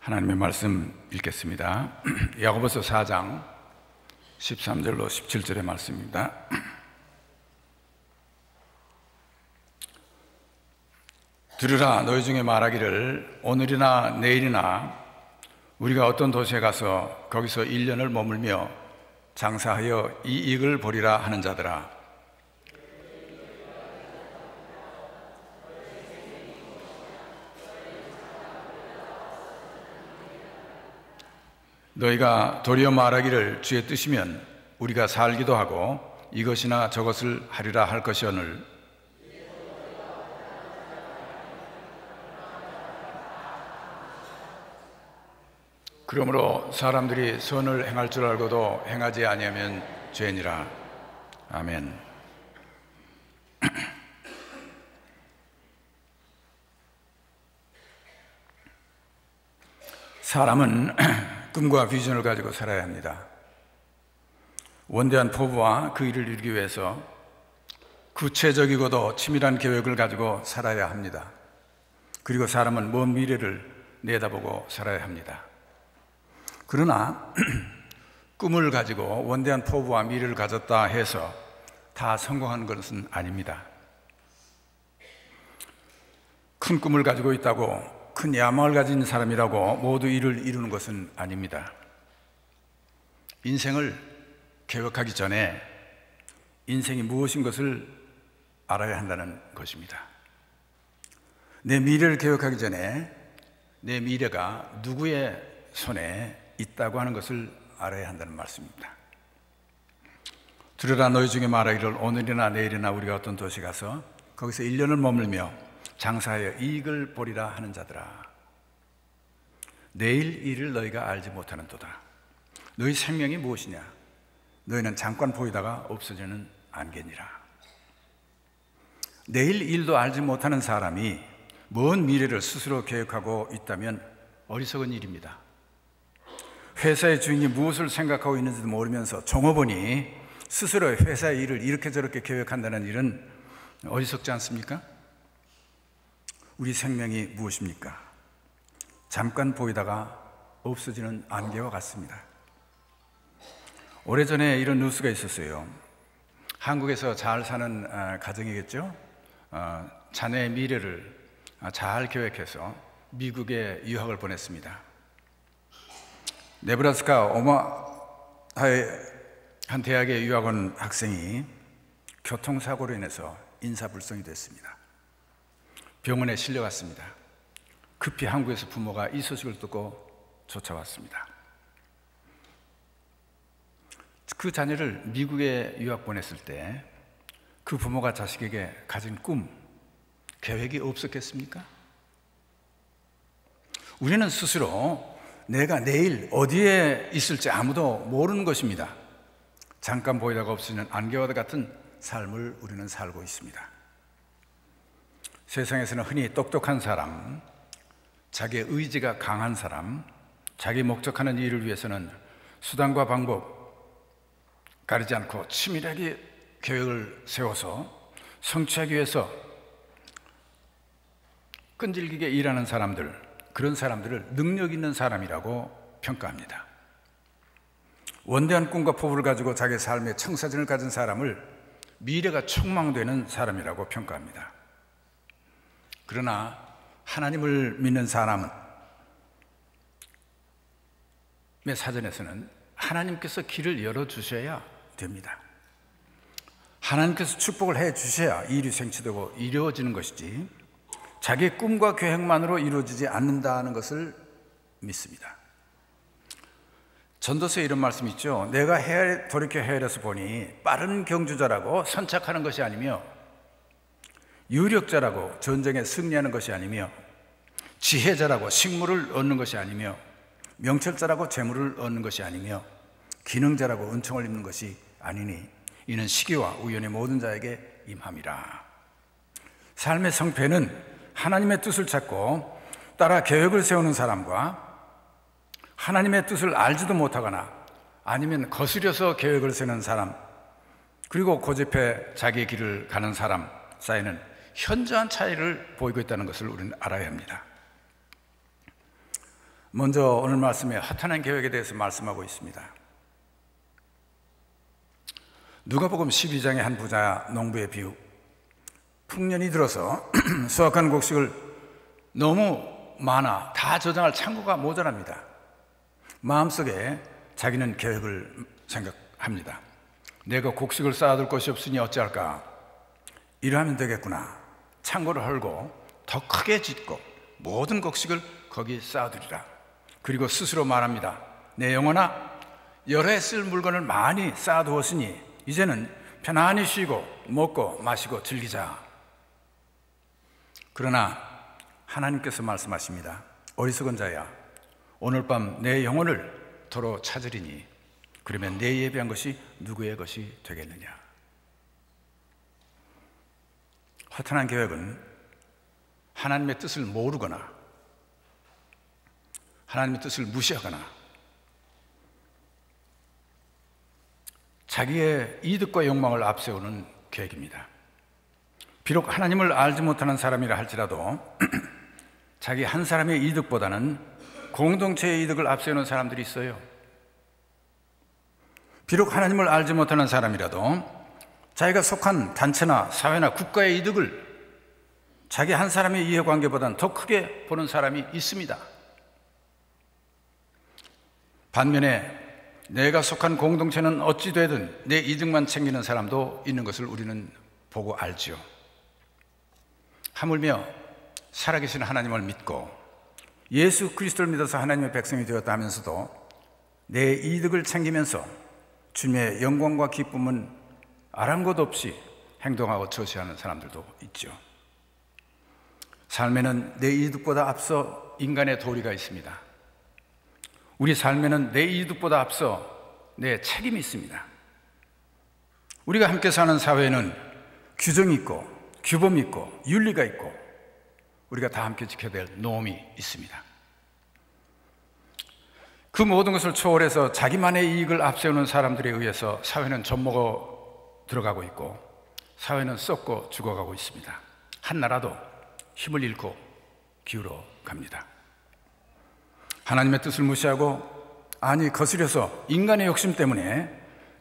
하나님의 말씀 읽겠습니다. 야고보서 4장 13절로 17절의 말씀입니다. 들으라, 너희 중에 말하기를 오늘이나 내일이나 우리가 어떤 도시에 가서 거기서 1년을 머물며 장사하여 이익을 보리라 하는 자들아, 너희가 도리어 말하기를 주의 뜻이면 우리가 살기도 하고 이것이나 저것을 하리라 할 것이오늘 그러므로 사람들이 선을 행할 줄 알고도 행하지 아니하면 죄니라. 아멘. 사람은 꿈과 비전을 가지고 살아야 합니다. 원대한 포부와 그 일을 이루기 위해서 구체적이고도 치밀한 계획을 가지고 살아야 합니다. 그리고 사람은 먼 미래를 내다보고 살아야 합니다. 그러나 꿈을 가지고 원대한 포부와 미래를 가졌다 해서 다 성공한 것은 아닙니다. 큰 꿈을 가지고 있다고, 큰 야망을 가진 사람이라고 모두 일을 이루는 것은 아닙니다. 인생을 계획하기 전에 인생이 무엇인 것을 알아야 한다는 것입니다. 내 미래를 계획하기 전에 내 미래가 누구의 손에 있다고 하는 것을 알아야 한다는 말씀입니다. 들으라, 너희 중에 말하기를 오늘이나 내일이나 우리가 어떤 도시 가서 거기서 1년을 머물며 장사하여 이익을 보리라 하는 자들아, 내일 일을 너희가 알지 못하는도다. 너희 생명이 무엇이냐? 너희는 잠깐 보이다가 없어지는 안개니라. 내일 일도 알지 못하는 사람이 먼 미래를 스스로 계획하고 있다면 어리석은 일입니다. 회사의 주인이 무엇을 생각하고 있는지도 모르면서 종업원이 스스로 회사의 일을 이렇게 저렇게 계획한다는 일은 어리석지 않습니까? 우리 생명이 무엇입니까? 잠깐 보이다가 없어지는 안개와 같습니다. 오래전에 이런 뉴스가 있었어요. 한국에서 잘 사는 가정이겠죠? 자녀의 미래를 잘 계획해서 미국에 유학을 보냈습니다. 네브라스카 오마하의 한 대학에 유학 온 학생이 교통사고로 인해서 인사불성이 됐습니다. 병원에 실려갔습니다. 급히 한국에서 부모가 이 소식을 듣고 쫓아왔습니다. 그 자녀를 미국에 유학 보냈을 때 그 부모가 자식에게 가진 꿈, 계획이 없었겠습니까? 우리는 스스로 내가 내일 어디에 있을지 아무도 모르는 것입니다. 잠깐 보이다가 없어지는 안개와 같은 삶을 우리는 살고 있습니다. 세상에서는 흔히 똑똑한 사람, 자기의 의지가 강한 사람, 자기 목적하는 일을 위해서는 수단과 방법 가리지 않고 치밀하게 계획을 세워서 성취하기 위해서 끈질기게 일하는 사람들, 그런 사람들을 능력 있는 사람이라고 평가합니다. 원대한 꿈과 포부를 가지고 자기 삶의 청사진을 가진 사람을 미래가 촉망되는 사람이라고 평가합니다. 그러나 하나님을 믿는 사람의 사전에서는 하나님께서 길을 열어주셔야 됩니다. 하나님께서 축복을 해주셔야 일이 생취되고 이루어지는 것이지 자기의 꿈과 계획만으로 이루어지지 않는다는 것을 믿습니다. 전도서에 이런 말씀이 있죠. 내가 돌이켜 헤아려서 보니 빠른 경주자라고 선착하는 것이 아니며 유력자라고 전쟁에 승리하는 것이 아니며 지혜자라고 식물을 얻는 것이 아니며 명철자라고 재물을 얻는 것이 아니며 기능자라고 은총을 입는 것이 아니니 이는 시기와 우연의 모든 자에게 임함이라. 삶의 성패는 하나님의 뜻을 찾고 따라 계획을 세우는 사람과 하나님의 뜻을 알지도 못하거나 아니면 거스려서 계획을 세우는 사람, 그리고 고집해 자기의 길을 가는 사람 사이는 현저한 차이를 보이고 있다는 것을 우리는 알아야 합니다. 먼저 오늘 말씀에 허탄한 계획에 대해서 말씀하고 있습니다. 누가복음 12장의 한 부자 농부의 비유. 풍년이 들어서 수확한 곡식을 너무 많아 다 저장할 창고가 모자랍니다. 마음속에 자기는 계획을 생각합니다. 내가 곡식을 쌓아둘 것이 없으니 어찌할까? 이러하면 되겠구나. 창고를 헐고 더 크게 짓고 모든 곡식을 거기 쌓아두리라. 그리고 스스로 말합니다. 내 영혼아, 여러 해 쓸 물건을 많이 쌓아두었으니 이제는 편안히 쉬고 먹고 마시고 즐기자. 그러나 하나님께서 말씀하십니다. 어리석은 자야, 오늘 밤 내 영혼을 도로 찾으리니 그러면 내 예비한 것이 누구의 것이 되겠느냐. 허탄한 계획은 하나님의 뜻을 모르거나 하나님의 뜻을 무시하거나 자기의 이득과 욕망을 앞세우는 계획입니다. 비록 하나님을 알지 못하는 사람이라 할지라도 자기 한 사람의 이득보다는 공동체의 이득을 앞세우는 사람들이 있어요. 비록 하나님을 알지 못하는 사람이라도 자기가 속한 단체나 사회나 국가의 이득을 자기 한 사람의 이해관계보다는 더 크게 보는 사람이 있습니다. 반면에 내가 속한 공동체는 어찌 되든 내 이득만 챙기는 사람도 있는 것을 우리는 보고 알지요. 하물며 살아계신 하나님을 믿고 예수 그리스도를 믿어서 하나님의 백성이 되었다 하면서도 내 이득을 챙기면서 주님의 영광과 기쁨은 아랑곳 없이 행동하고 저시하는 사람들도 있죠. 삶에는 내 이득보다 앞서 인간의 도리가 있습니다. 우리 삶에는 내 이득보다 앞서 내 책임이 있습니다. 우리가 함께 사는 사회에는 규정이 있고 규범이 있고 윤리가 있고 우리가 다 함께 지켜야 될 노임이 있습니다. 그 모든 것을 초월해서 자기만의 이익을 앞세우는 사람들에 의해서 사회는 젖먹어 들어가고 있고 사회는 썩고 죽어가고 있습니다. 한 나라도 힘을 잃고 기울어 갑니다. 하나님의 뜻을 무시하고 아니 거스려서 인간의 욕심 때문에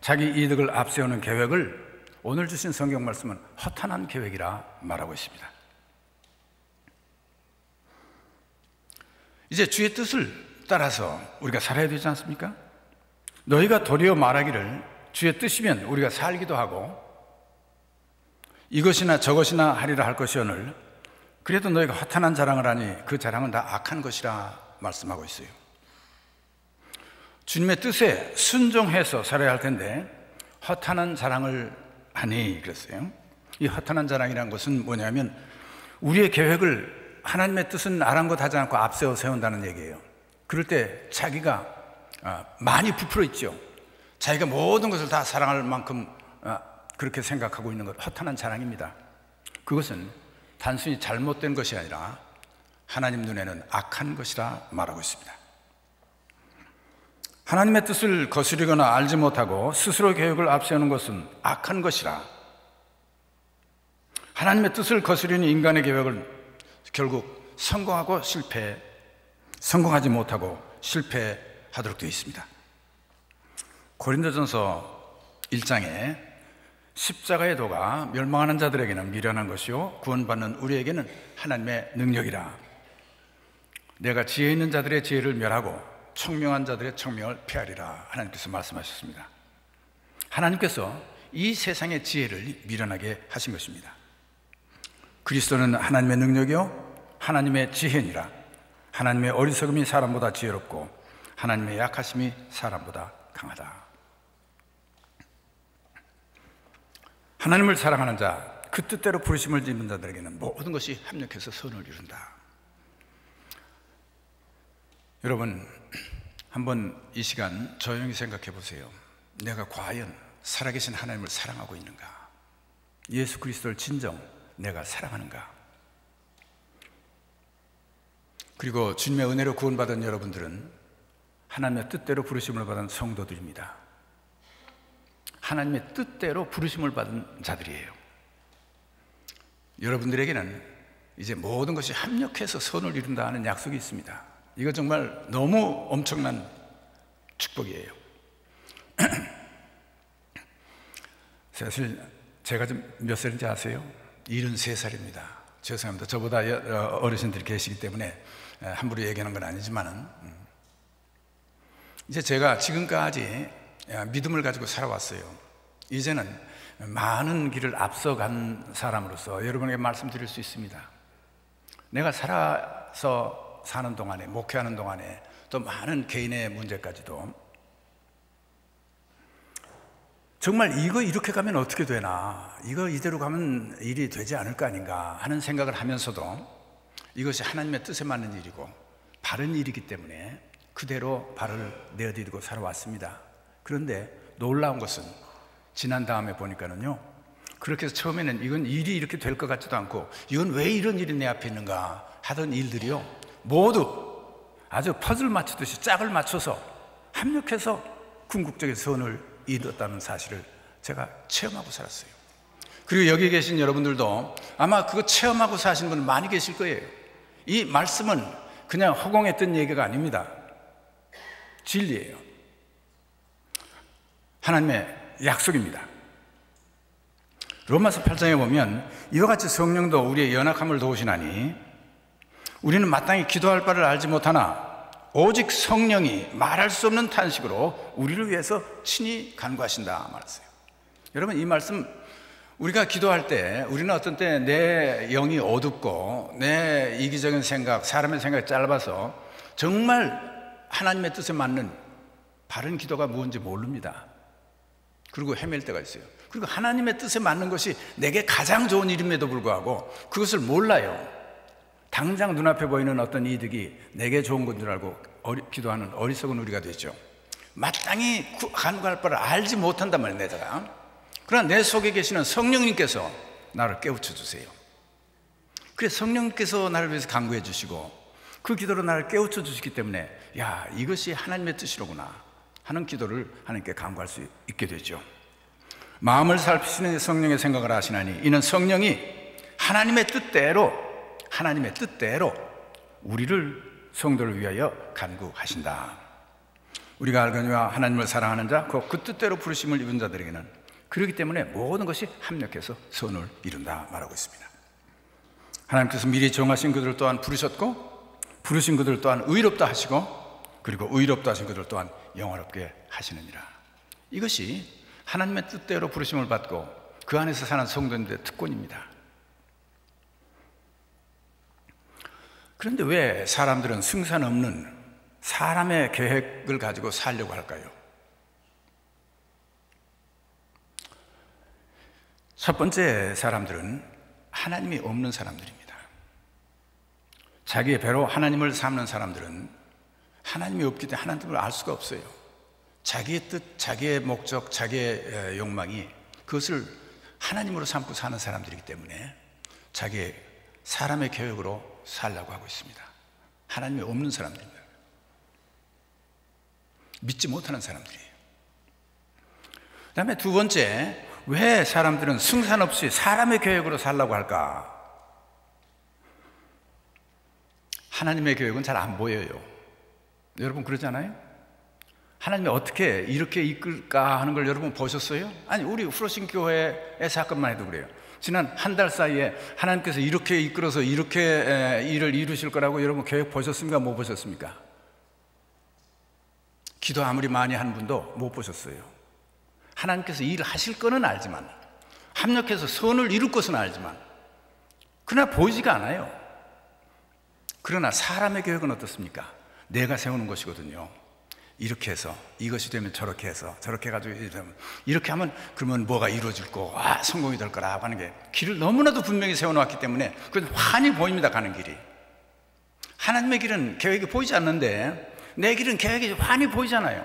자기 이득을 앞세우는 계획을 오늘 주신 성경 말씀은 허탄한 계획이라 말하고 있습니다. 이제 주의 뜻을 따라서 우리가 살아야 되지 않습니까? 너희가 도리어 말하기를 주의 뜻이면 우리가 살기도 하고 이것이나 저것이나 하리라 할 것이오늘 그래도 너희가 허탄한 자랑을 하니 그 자랑은 다 악한 것이라 말씀하고 있어요. 주님의 뜻에 순종해서 살아야 할 텐데 허탄한 자랑을 하니 그랬어요. 이 허탄한 자랑이라는 것은 뭐냐면 우리의 계획을 하나님의 뜻은 아랑곳하지 않고 앞세워 세운다는 얘기예요. 그럴 때 자기가 많이 부풀어 있죠. 자기가 모든 것을 다 사랑할 만큼 그렇게 생각하고 있는 것 허탄한 자랑입니다. 그것은 단순히 잘못된 것이 아니라 하나님 눈에는 악한 것이라 말하고 있습니다. 하나님의 뜻을 거스르거나 알지 못하고 스스로 계획을 앞세우는 것은 악한 것이라. 하나님의 뜻을 거스르는 인간의 계획을 결국 성공하지 못하고 실패하도록 되어 있습니다. 고린도전서 1장에 십자가의 도가 멸망하는 자들에게는 미련한 것이요 구원받는 우리에게는 하나님의 능력이라. 내가 지혜 있는 자들의 지혜를 멸하고 청명한 자들의 청명을 폐하리라 하나님께서 말씀하셨습니다. 하나님께서 이 세상의 지혜를 미련하게 하신 것입니다. 그리스도는 하나님의 능력이요 하나님의 지혜니라. 하나님의 어리석음이 사람보다 지혜롭고 하나님의 약하심이 사람보다 강하다. 하나님을 사랑하는 자, 그 뜻대로 부르심을 입는 자들에게는 모든 것이 합력해서 선을 이룬다. 여러분, 한번 이 시간 조용히 생각해 보세요. 내가 과연 살아계신 하나님을 사랑하고 있는가? 예수 그리스도를 진정 내가 사랑하는가? 그리고 주님의 은혜로 구원받은 여러분들은 하나님의 뜻대로 부르심을 받은 성도들입니다. 하나님의 뜻대로 부르심을 받은 자들이에요. 여러분들에게는 이제 모든 것이 합력해서 선을 이룬다 하는 약속이 있습니다. 이거 정말 너무 엄청난 축복이에요. 사실 제가 좀 몇 살인지 아세요? 73살입니다. 죄송합니다. 저보다 어르신들이 계시기 때문에 함부로 얘기하는 건 아니지만은, 이제 제가 지금까지 믿음을 가지고 살아왔어요. 이제는 많은 길을 앞서간 사람으로서 여러분에게 말씀드릴 수 있습니다. 내가 살아서 사는 동안에, 목회하는 동안에 또 많은 개인의 문제까지도 정말 이거 이렇게 가면 어떻게 되나, 이거 이대로 가면 일이 되지 않을 거 아닌가 하는 생각을 하면서도 이것이 하나님의 뜻에 맞는 일이고 바른 일이기 때문에 그대로 발을 내어디디고 살아왔습니다. 그런데 놀라운 것은 지난 다음에 보니까는요, 그렇게 해서 처음에는 이건 일이 이렇게 될 것 같지도 않고 이건 왜 이런 일이 내 앞에 있는가 하던 일들이요, 모두 아주 퍼즐 맞추듯이 짝을 맞춰서 합력해서 궁극적인 선을 이뤘다는 사실을 제가 체험하고 살았어요. 그리고 여기 계신 여러분들도 아마 그거 체험하고 사시는 분 많이 계실 거예요. 이 말씀은 그냥 허공에 뜬 얘기가 아닙니다. 진리예요. 하나님의 약속입니다. 로마서 8장에 보면 이와 같이 성령도 우리의 연약함을 도우시나니 우리는 마땅히 기도할 바를 알지 못하나 오직 성령이 말할 수 없는 탄식으로 우리를 위해서 친히 간구하신다 말했어요. 여러분, 이 말씀 우리가 기도할 때 우리는 어떤 때 내 영이 어둡고 내 이기적인 생각, 사람의 생각이 짧아서 정말 하나님의 뜻에 맞는 바른 기도가 무엇인지 모릅니다. 그리고 헤맬 때가 있어요. 그리고 하나님의 뜻에 맞는 것이 내게 가장 좋은 일임에도 불구하고 그것을 몰라요. 당장 눈앞에 보이는 어떤 이득이 내게 좋은 건 줄 알고 기도하는 어리석은 우리가 되죠. 마땅히 간구할 바를 알지 못한단 말이에요, 내가. 그러나 내 속에 계시는 성령님께서 나를 깨우쳐 주세요. 그래서 성령님께서 나를 위해서 간구해 주시고 그 기도로 나를 깨우쳐 주시기 때문에 야, 이것이 하나님의 뜻이로구나 하는 기도를 하나님께 간구할 수 있게 되죠. 마음을 살피시는 성령의 생각을 하시나니 이는 성령이 하나님의 뜻대로 우리를 성도를 위하여 간구하신다. 우리가 알거니와 하나님을 사랑하는 자, 그 뜻대로 부르심을 입은 자들에게는 그렇기 때문에 모든 것이 합력해서 선을 이룬다 말하고 있습니다. 하나님께서 미리 정하신 그들 또한 부르셨고 부르신 그들 또한 의롭다 하시고 그리고 의롭다 하신 그들 또한 영화롭게 하시느니라. 이것이 하나님의 뜻대로 부르심을 받고 그 안에서 사는 성도님들의 특권입니다. 그런데 왜 사람들은 승산 없는 사람의 계획을 가지고 살려고 할까요? 첫 번째, 사람들은 하나님이 없는 사람들입니다. 자기의 배로 하나님을 삼는 사람들은 하나님이 없기 때문에 하나님을 알 수가 없어요. 자기의 뜻, 자기의 목적, 자기의 욕망이 그것을 하나님으로 삼고 사는 사람들이기 때문에 자기의 사람의 계획으로 살려고 하고 있습니다. 하나님이 없는 사람들입니다. 믿지 못하는 사람들이에요. 그 다음에 두 번째, 왜 사람들은 승산 없이 사람의 계획으로 살려고 할까? 하나님의 계획은 잘 안 보여요. 여러분 그러잖아요? 하나님이 어떻게 이렇게 이끌까 하는 걸 여러분 보셨어요? 아니, 우리 후로신 교회의 사건만 해도 그래요. 지난 한 달 사이에 하나님께서 이렇게 이끌어서 이렇게 일을 이루실 거라고 여러분 계획 보셨습니까? 못 보셨습니까? 기도 아무리 많이 한 분도 못 보셨어요. 하나님께서 일을 하실 거는 알지만, 합력해서 선을 이룰 것은 알지만, 그러나 보이지가 않아요. 그러나 사람의 계획은 어떻습니까? 내가 세우는 것이거든요. 이렇게 해서 이것이 되면 저렇게 해서 저렇게 해가지고 이렇게 하면 그러면 뭐가 이루어질 거, 성공이 될 거라고 하는 게 길을 너무나도 분명히 세워놓았기 때문에 그건 환히 보입니다. 가는 길이. 하나님의 길은 계획이 보이지 않는데 내 길은 계획이 환히 보이잖아요.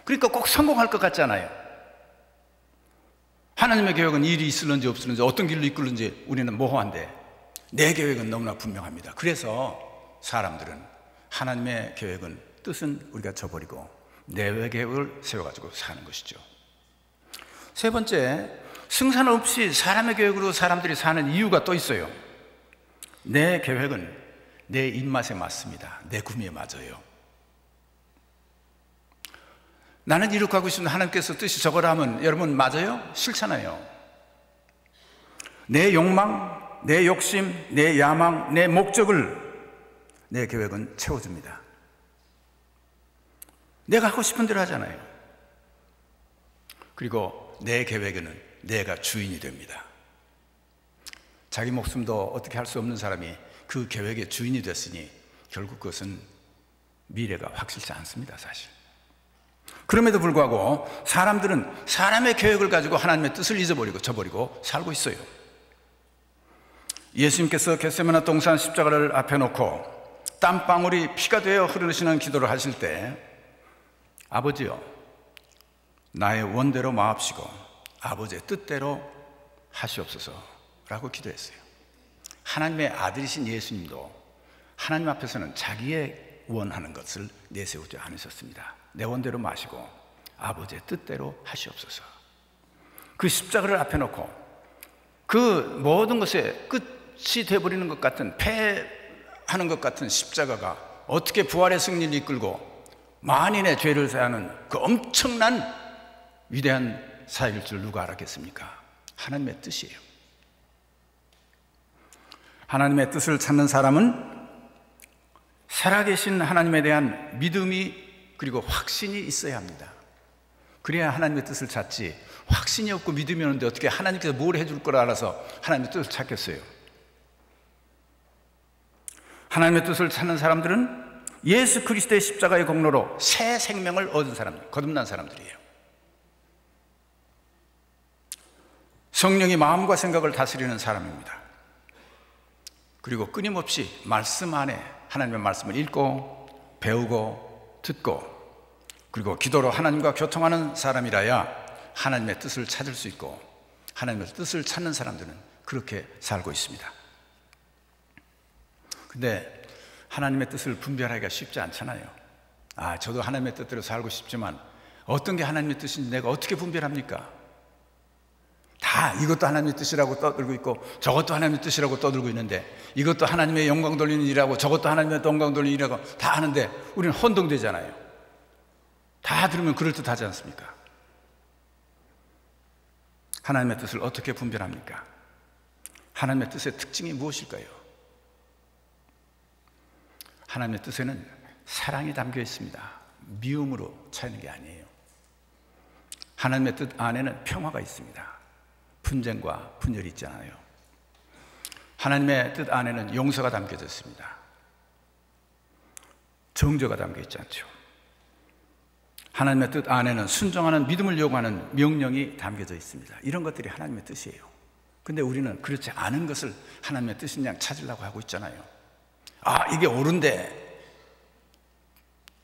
그러니까 꼭 성공할 것 같잖아요. 하나님의 계획은 일이 있을는지 없을는지 어떤 길로 이끌는지 우리는 모호한데 내 계획은 너무나 분명합니다. 그래서 사람들은 하나님의 계획은 뜻은 우리가 저버리고 내 계획을 세워가지고 사는 것이죠. 세 번째, 승산 없이 사람의 계획으로 사람들이 사는 이유가 또 있어요. 내 계획은 내 입맛에 맞습니다. 내 구미에 맞아요. 나는 이렇게 하고 싶은데 하나님께서 뜻이 저거라 하면 여러분 맞아요? 싫잖아요. 내 욕망, 내 욕심, 내 야망, 내 목적을 내 계획은 채워줍니다. 내가 하고 싶은 대로 하잖아요. 그리고 내 계획에는 내가 주인이 됩니다. 자기 목숨도 어떻게 할 수 없는 사람이 그 계획의 주인이 됐으니 결국 그것은 미래가 확실치 않습니다, 사실. 그럼에도 불구하고 사람들은 사람의 계획을 가지고 하나님의 뜻을 잊어버리고 저버리고 살고 있어요. 예수님께서 겟세마네 동산 십자가를 앞에 놓고 땀방울이 피가 되어 흐르시는 기도를 하실 때 아버지여 나의 원대로 마옵시고 아버지의 뜻대로 하시옵소서라고 기도했어요. 하나님의 아들이신 예수님도 하나님 앞에서는 자기의 원하는 것을 내세우지 않으셨습니다. 내 원대로 마시고 아버지의 뜻대로 하시옵소서. 그 십자가를 앞에 놓고 그 모든 것의 끝이 되어버리는 것 같은 패하는 것 같은 십자가가 어떻게 부활의 승리를 이끌고 만인의 죄를 사하는 그 엄청난 위대한 사역일 줄 누가 알았겠습니까? 하나님의 뜻이에요. 하나님의 뜻을 찾는 사람은 살아계신 하나님에 대한 믿음이 그리고 확신이 있어야 합니다. 그래야 하나님의 뜻을 찾지, 확신이 없고 믿음이 없는데 어떻게 하나님께서 뭘 해줄 걸 알아서 하나님의 뜻을 찾겠어요? 하나님의 뜻을 찾는 사람들은 예수 그리스도의 십자가의 공로로 새 생명을 얻은 사람들, 거듭난 사람들이에요. 성령이 마음과 생각을 다스리는 사람입니다. 그리고 끊임없이 말씀 안에 하나님의 말씀을 읽고 배우고 듣고 그리고 기도로 하나님과 교통하는 사람이라야 하나님의 뜻을 찾을 수 있고 하나님의 뜻을 찾는 사람들은 그렇게 살고 있습니다. 근데 하나님의 뜻을 분별하기가 쉽지 않잖아요. 저도 하나님의 뜻대로 살고 싶지만 어떤 게 하나님의 뜻인지 내가 어떻게 분별합니까? 다 이것도 하나님의 뜻이라고 떠들고 있고 저것도 하나님의 뜻이라고 떠들고 있는데 이것도 하나님의 영광 돌리는 일이라고 저것도 하나님의 영광 돌리는 일이라고 다 하는데 우리는 혼동되잖아요. 다 들으면 그럴듯하지 않습니까? 하나님의 뜻을 어떻게 분별합니까? 하나님의 뜻의 특징이 무엇일까요? 하나님의 뜻에는 사랑이 담겨 있습니다. 미움으로 차이는 게 아니에요. 하나님의 뜻 안에는 평화가 있습니다. 분쟁과 분열이 있잖아요. 하나님의 뜻 안에는 용서가 담겨져 있습니다. 정죄가 담겨 있지 않죠. 하나님의 뜻 안에는 순종하는 믿음을 요구하는 명령이 담겨져 있습니다. 이런 것들이 하나님의 뜻이에요. 근데 우리는 그렇지 않은 것을 하나님의 뜻인 양 찾으려고 하고 있잖아요. 이게 옳은데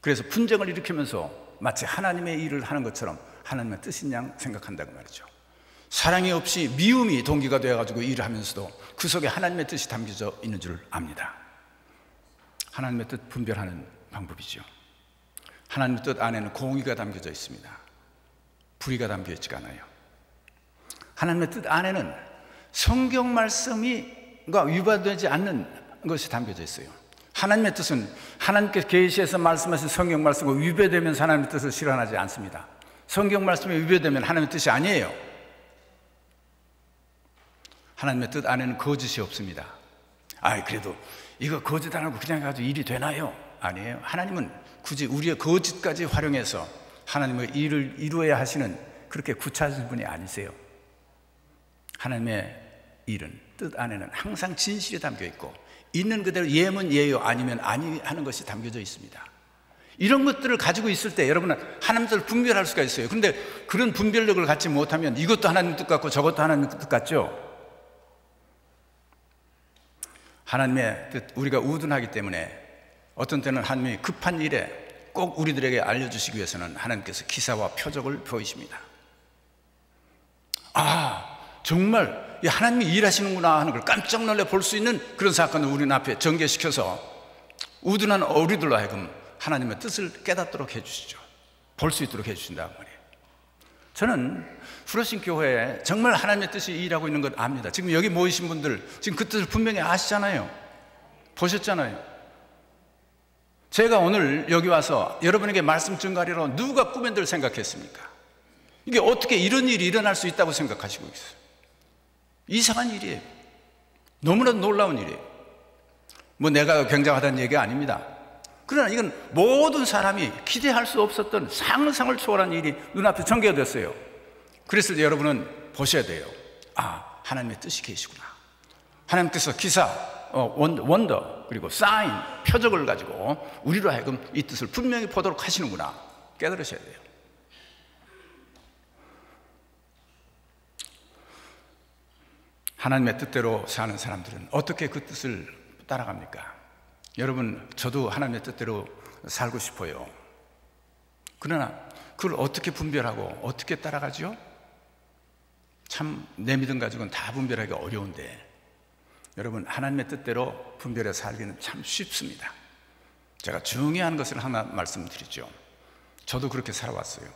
그래서 분쟁을 일으키면서 마치 하나님의 일을 하는 것처럼 하나님의 뜻인 양 생각한다고 말이죠. 사랑이 없이 미움이 동기가 되어가지고 일을 하면서도 그 속에 하나님의 뜻이 담겨져 있는 줄 압니다. 하나님의 뜻 분별하는 방법이죠. 하나님의 뜻 안에는 공의가 담겨져 있습니다. 불의가 담겨 있지가 않아요. 하나님의 뜻 안에는 성경 말씀이 위반되지 않는 것이 담겨져 있어요. 하나님의 뜻은 하나님께서 계시해서 말씀하신 성경 말씀과 위배되면서 하나님의 뜻을 실현하지 않습니다. 성경 말씀이 위배되면 하나님의 뜻이 아니에요. 하나님의 뜻 안에는 거짓이 없습니다. 그래도 이거 거짓 안 하고 그냥 가지고 일이 되나요? 아니에요. 하나님은 굳이 우리의 거짓까지 활용해서 하나님의 일을 이루어야 하시는 그렇게 구차하신 분이 아니세요. 하나님의 일은 뜻 안에는 항상 진실이 담겨 있고 있는 그대로 예면 예요 아니면 아니 하는 것이 담겨져 있습니다. 이런 것들을 가지고 있을 때 여러분은 하나님의 뜻을 분별할 수가 있어요. 그런데 그런 분별력을 갖지 못하면 이것도 하나님의 뜻 같고 저것도 하나님의 뜻 같죠. 하나님의 뜻, 우리가 우둔하기 때문에 어떤 때는 하나님이 급한 일에 꼭 우리들에게 알려주시기 위해서는 하나님께서 기사와 표적을 보이십니다. 정말 하나님이 일하시는구나 하는 걸 깜짝 놀라 볼 수 있는 그런 사건을 우리 앞에 전개시켜서 우둔한 우리들로 하여금 하나님의 뜻을 깨닫도록 해주시죠. 볼 수 있도록 해주신다고 말이에요. 저는 프로신 교회에 정말 하나님의 뜻이 일하고 있는 걸 압니다. 지금 여기 모이신 분들 지금 그 뜻을 분명히 아시잖아요. 보셨잖아요. 제가 오늘 여기 와서 여러분에게 말씀 전가리로 누가 꿈에 들 생각했습니까? 이게 어떻게 이런 일이 일어날 수 있다고 생각하시고 있어요? 이상한 일이에요. 너무나 놀라운 일이에요. 뭐 내가 굉장하다는 얘기가 아닙니다. 그러나 이건 모든 사람이 기대할 수 없었던 상상을 초월한 일이 눈앞에 전개가 됐어요. 그래서 여러분은 보셔야 돼요. 아, 하나님의 뜻이 계시구나. 하나님께서 기사, 원더, 그리고 사인, 표적을 가지고 우리로 하여금 이 뜻을 분명히 보도록 하시는구나. 깨달으셔야 돼요. 하나님의 뜻대로 사는 사람들은 어떻게 그 뜻을 따라갑니까? 여러분, 저도 하나님의 뜻대로 살고 싶어요. 그러나 그걸 어떻게 분별하고 어떻게 따라가죠? 참 내 믿음 가지고는 다 분별하기가 어려운데, 여러분, 하나님의 뜻대로 분별해 살기는 참 쉽습니다. 제가 중요한 것을 하나 말씀드리죠. 저도 그렇게 살아왔어요.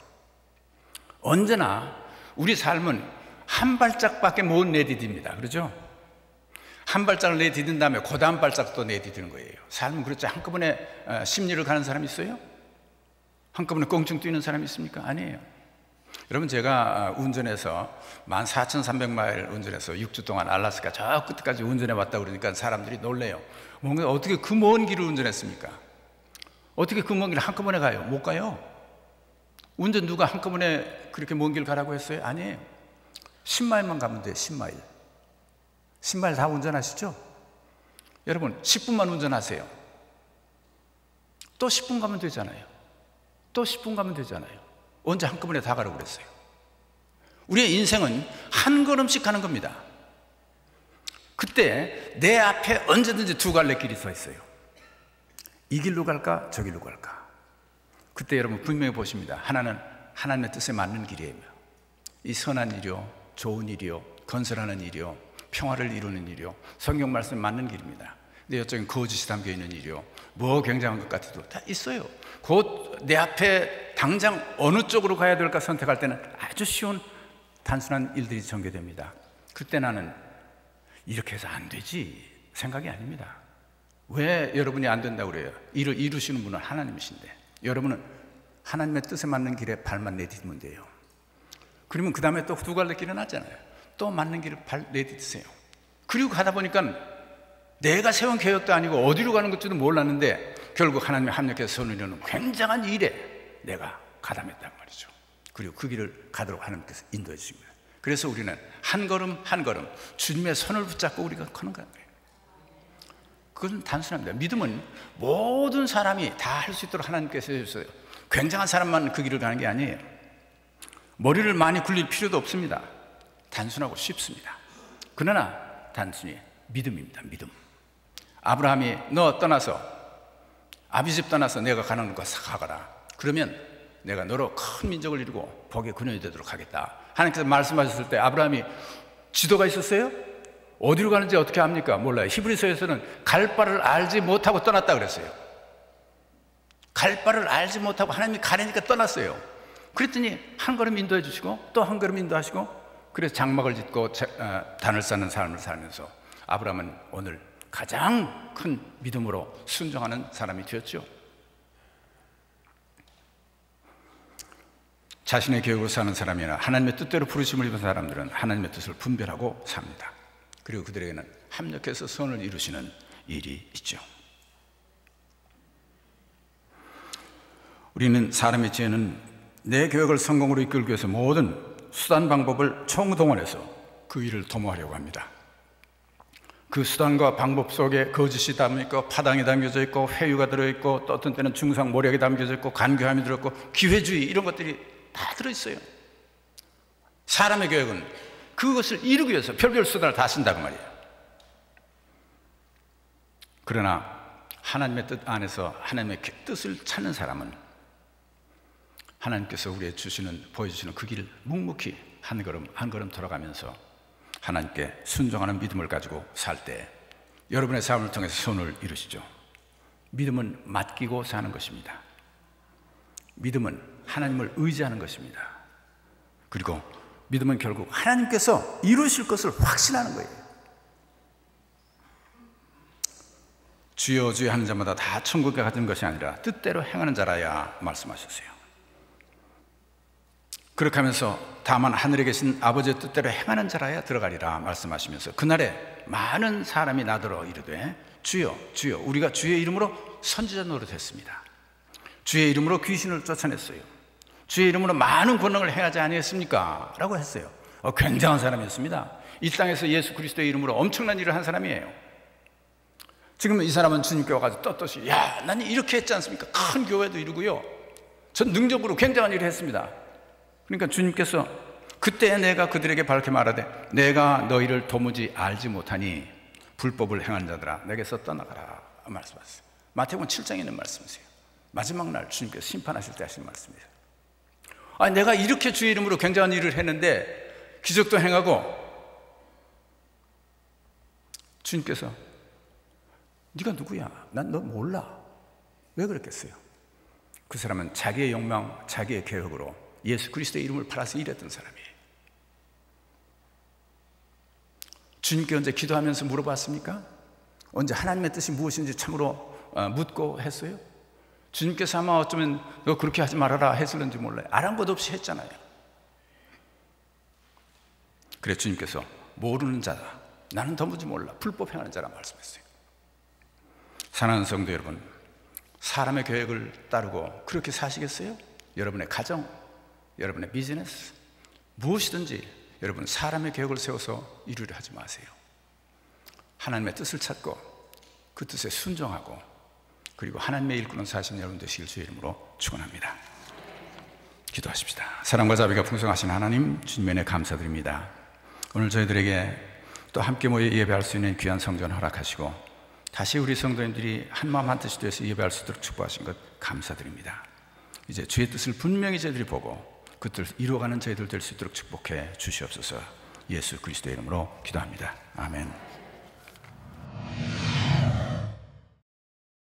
언제나 우리 삶은 한 발짝밖에 못 내디딥니다. 그렇죠? 한 발짝을 내디딘 다음에 그 다음 발짝도 내디디는 거예요. 삶은 그렇죠. 한꺼번에 심리를 가는 사람이 있어요? 한꺼번에 껑충 뛰는 사람이 있습니까? 아니에요. 여러분, 제가 운전해서 14,300마일 운전해서 6주 동안 알라스카 저 끝까지 운전해 왔다 그러니까 사람들이 놀래요. 뭔가 어떻게 그 먼 길을 운전했습니까? 어떻게 그 먼 길을 한꺼번에 가요? 못 가요. 운전 누가 한꺼번에 그렇게 먼 길 가라고 했어요? 아니에요. 10마일만 가면 돼요. 10마일. 10마일 다 운전하시죠? 여러분, 10분만 운전하세요. 또 10분 가면 되잖아요. 또 10분 가면 되잖아요. 언제 한꺼번에 다 가라고 그랬어요? 우리의 인생은 한 걸음씩 가는 겁니다. 그때 내 앞에 언제든지 두 갈래 길이 서 있어요. 이 길로 갈까? 저 길로 갈까? 그때 여러분 분명히 보십니다. 하나는 하나님의 뜻에 맞는 길이에요. 이 선한 일이요, 좋은 일이요, 건설하는 일이요, 평화를 이루는 일이요, 성경 말씀에 맞는 길입니다. 근데 이쪽엔 거짓이 담겨 있는 일이요, 뭐 굉장한 것 같아도 다 있어요. 곧 내 앞에 당장 어느 쪽으로 가야 될까 선택할 때는 아주 쉬운 단순한 일들이 전개됩니다. 그때 나는 이렇게 해서 안 되지 생각이 아닙니다. 왜 여러분이 안 된다고 그래요? 일을 이루시는 분은 하나님이신데, 여러분은 하나님의 뜻에 맞는 길에 발만 내딛으면 돼요. 그러면 그 다음에 또 두 갈래 길은 났잖아요. 또 맞는 길을 발 내딛으세요. 그리고 가다 보니까 내가 세운 계획도 아니고 어디로 가는 것지도 몰랐는데 결국 하나님의 합력해서 손을 이루는 굉장한 일에 내가 가담했단 말이죠. 그리고 그 길을 가도록 하나님께서 인도해 주신 거예요. 그래서 우리는 한 걸음 한 걸음 주님의 손을 붙잡고 우리가 가는 거예요. 그건 단순합니다. 믿음은 모든 사람이 다 할 수 있도록 하나님께서 해주셨어요. 굉장한 사람만 그 길을 가는 게 아니에요. 머리를 많이 굴릴 필요도 없습니다. 단순하고 쉽습니다. 그러나 단순히 믿음입니다. 믿음. 아브라함이 너 떠나서 아비 집 떠나서 내가 가는 곳 가거라. 그러면 내가 너로 큰 민족을 이루고 복의 근원이 되도록 하겠다. 하나님께서 말씀하셨을 때 아브라함이 지도가 있었어요? 어디로 가는지 어떻게 압니까? 몰라요. 히브리서에서는 갈 바를 알지 못하고 떠났다 그랬어요. 갈 바를 알지 못하고 하나님이 가라니까 떠났어요. 그랬더니 한 걸음 인도해 주시고 또 한 걸음 인도하시고, 그래서 장막을 짓고 단을 쌓는 삶을 살면서 아브라함은 오늘 가장 큰 믿음으로 순종하는 사람이 되었죠. 자신의 계획으로 사는 사람이나 하나님의 뜻대로 부르심을 입은 사람들은 하나님의 뜻을 분별하고 삽니다. 그리고 그들에게는 합력해서 선을 이루시는 일이 있죠. 우리는 사람의 지혜는 내 계획을 성공으로 이끌기 위해서 모든 수단 방법을 총동원해서 그 일을 도모하려고 합니다. 그 수단과 방법 속에 거짓이 담겨있고 파당이 담겨져 있고 회유가 들어있고 또 어떤 때는 중상 모략이 담겨져 있고 간교함이 들어있고 기회주의, 이런 것들이 다 들어있어요. 사람의 계획은 그것을 이루기 위해서 별별 수단을 다 쓴다고 말이에요. 그러나 하나님의 뜻 안에서 하나님의 뜻을 찾는 사람은 하나님께서 우리에게 보여주시는 그 길을 묵묵히 한 걸음 한 걸음 돌아가면서 하나님께 순종하는 믿음을 가지고 살 때 여러분의 삶을 통해서 선을 이루시죠. 믿음은 맡기고 사는 것입니다. 믿음은 하나님을 의지하는 것입니다. 그리고 믿음은 결국 하나님께서 이루실 것을 확신하는 거예요. 주여 주여 하는 자마다 다 천국에 가는 것이 아니라 뜻대로 행하는 자라야 말씀하셨어요. 그렇게 하면서 다만 하늘에 계신 아버지의 뜻대로 행하는 자라야 들어가리라 말씀하시면서 그날에 많은 사람이 나더러 이르되 주여 주여 우리가 주의 이름으로 선지자 노릇했습니다. 주의 이름으로 귀신을 쫓아냈어요. 주의 이름으로 많은 권능을 행하지 아니했습니까? 라고 했어요. 굉장한 사람이었습니다. 이 땅에서 예수 그리스도의 이름으로 엄청난 일을 한 사람이에요. 지금 이 사람은 주님께 와가지고 떳떳이 야, 나는 이렇게 했지 않습니까? 큰 교회도 이루고요, 전 능력으로 굉장한 일을 했습니다. 그러니까 주님께서 그때 내가 그들에게 밝게 말하되 내가 너희를 도무지 알지 못하니 불법을 행하는 자들아 내게서 떠나가라 말씀하셨어요. 마태복음 7장에 있는 말씀이세요. 마지막 날 주님께서 심판하실 때 하시는 말씀이세요. 아니 내가 이렇게 주의 이름으로 굉장한 일을 했는데 기적도 행하고, 주님께서 네가 누구야? 난 너 몰라. 왜 그랬겠어요? 그 사람은 자기의 욕망, 자기의 계획으로 예수 그리스도의 이름을 팔아서 일했던 사람이에요. 주님께 언제 기도하면서 물어봤습니까? 언제 하나님의 뜻이 무엇인지 참으로 묻고 했어요? 주님께서 아마 어쩌면 너 그렇게 하지 말아라 했을는지 몰라요. 아랑곳 없이 했잖아요. 그래 주님께서 모르는 자다, 나는 도무지 몰라, 불법 행하는 자라 말씀했어요. 사랑하는 성도 여러분, 사람의 계획을 따르고 그렇게 사시겠어요? 여러분의 가정, 여러분의 비즈니스, 무엇이든지 여러분 사람의 계획을 세워서 이루려 하지 마세요. 하나님의 뜻을 찾고 그 뜻에 순종하고 그리고 하나님의 일꾼은 사시는 여러분 되시길 주의 이름으로 축원합니다. 기도하십시다. 사랑과 자비가 풍성하신 하나님, 주님의 은혜 감사드립니다. 오늘 저희들에게 또 함께 모여 예배할 수 있는 귀한 성전 허락하시고 다시 우리 성도님들이 한마음 한뜻이 돼서 예배할 수 있도록 축복하신 것 감사드립니다. 이제 주의 뜻을 분명히 저희들이 보고 그 뜻을 이루어가는 저희들 될 수 있도록 축복해 주시옵소서. 예수 그리스도의 이름으로 기도합니다. 아멘.